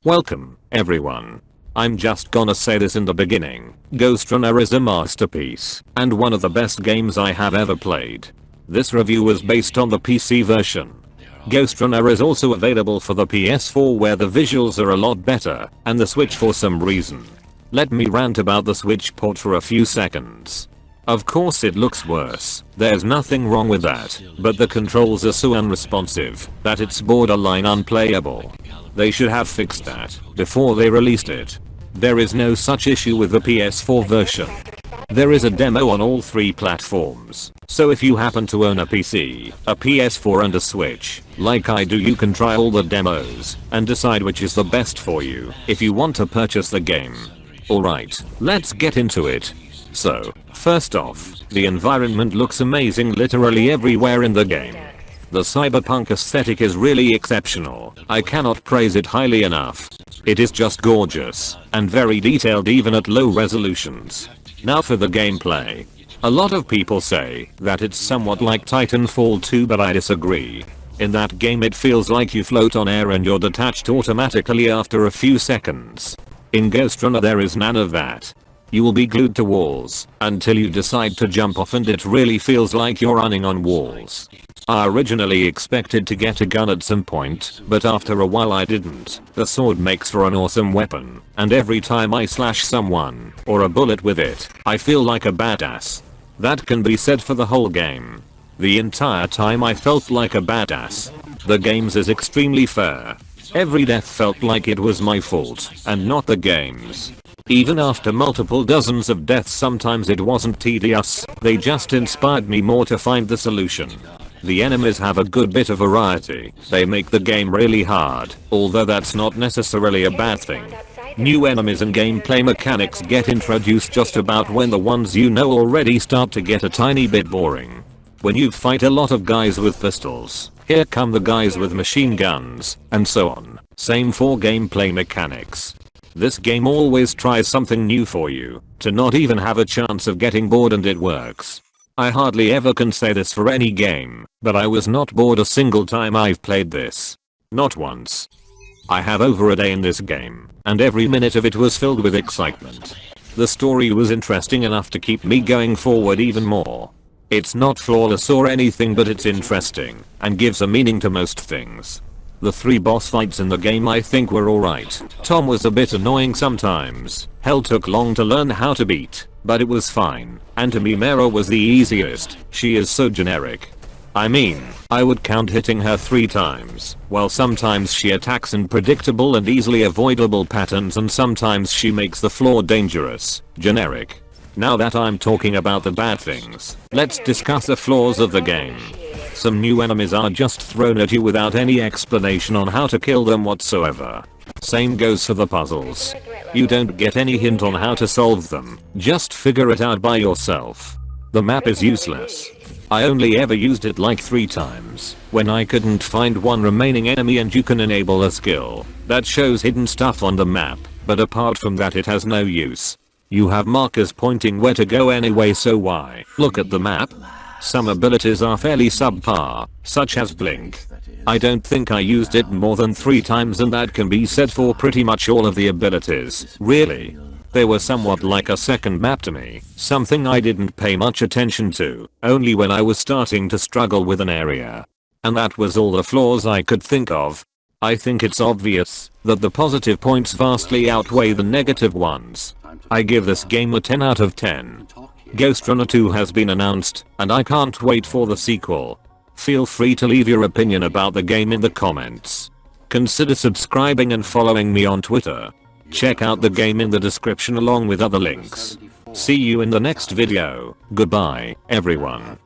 Welcome, everyone. I'm just gonna say this in the beginning. Ghost Runner is a masterpiece, and one of the best games I have ever played. This review was based on the PC version. Ghost Runner is also available for the PS4 where the visuals are a lot better, and the Switch for some reason. Let me rant about the Switch port for a few seconds. Of course it looks worse, there's nothing wrong with that, but the controls are so unresponsive that it's borderline unplayable. They should have fixed that before they released it. There is no such issue with the PS4 version. There is a demo on all 3 platforms, so if you happen to own a PC, a PS4 and a Switch, like I do, you can try all the demos and decide which is the best for you if you want to purchase the game. Alright, let's get into it. So, first off, the environment looks amazing literally everywhere in the game. The cyberpunk aesthetic is really exceptional. I cannot praise it highly enough. It is just gorgeous and very detailed even at low resolutions. Now for the gameplay. A lot of people say that it's somewhat like Titanfall 2, but I disagree. In that game it feels like you float on air and you're detached automatically after a few seconds. In Ghost Runner there is none of that. You will be glued to walls until you decide to jump off, and it really feels like you're running on walls. I originally expected to get a gun at some point, but after a while I didn't. The sword makes for an awesome weapon, and every time I slash someone or a bullet with it, I feel like a badass. That can be said for the whole game. The entire time I felt like a badass. The game's is extremely fair. Every death felt like it was my fault and not the game's. Even after multiple dozens of deaths, sometimes it wasn't tedious, they just inspired me more to find the solution. The enemies have a good bit of variety. They make the game really hard, although that's not necessarily a bad thing. New enemies and gameplay mechanics get introduced just about when the ones you know already start to get a tiny bit boring. When you fight a lot of guys with pistols, here come the guys with machine guns, and so on. Same for gameplay mechanics. This game always tries something new for you to not even have a chance of getting bored, and it works. I hardly ever can say this for any game, but I was not bored a single time I've played this. Not once. I have over a day in this game, and every minute of it was filled with excitement. The story was interesting enough to keep me going forward even more. It's not flawless or anything, but it's interesting and gives a meaning to most things. The 3 boss fights in the game I think were alright. Tom was a bit annoying sometimes. Hell took long to learn how to beat, but it was fine. And to me Mera was the easiest. She is so generic. I mean, I would count hitting her 3 times, while sometimes she attacks in predictable and easily avoidable patterns, and sometimes she makes the floor dangerous. Generic. Now that I'm talking about the bad things, let's discuss the flaws of the game. Some new enemies are just thrown at you without any explanation on how to kill them whatsoever. Same goes for the puzzles. You don't get any hint on how to solve them, just figure it out by yourself. The map is useless. I only ever used it like 3 times, when I couldn't find one remaining enemy, and you can enable a skill that shows hidden stuff on the map, but apart from that it has no use. You have markers pointing where to go anyway, so why look at the map? Some abilities are fairly subpar, such as Blink. I don't think I used it more than 3 times, and that can be said for pretty much all of the abilities. Really? They were somewhat like a second map to me, something I didn't pay much attention to, only when I was starting to struggle with an area. And that was all the flaws I could think of. I think it's obvious that the positive points vastly outweigh the negative ones. I give this game a 10 out of 10. Ghost Runner 2 has been announced, and I can't wait for the sequel. Feel free to leave your opinion about the game in the comments. Consider subscribing and following me on Twitter. Check out the game in the description along with other links. See you in the next video. Goodbye, everyone.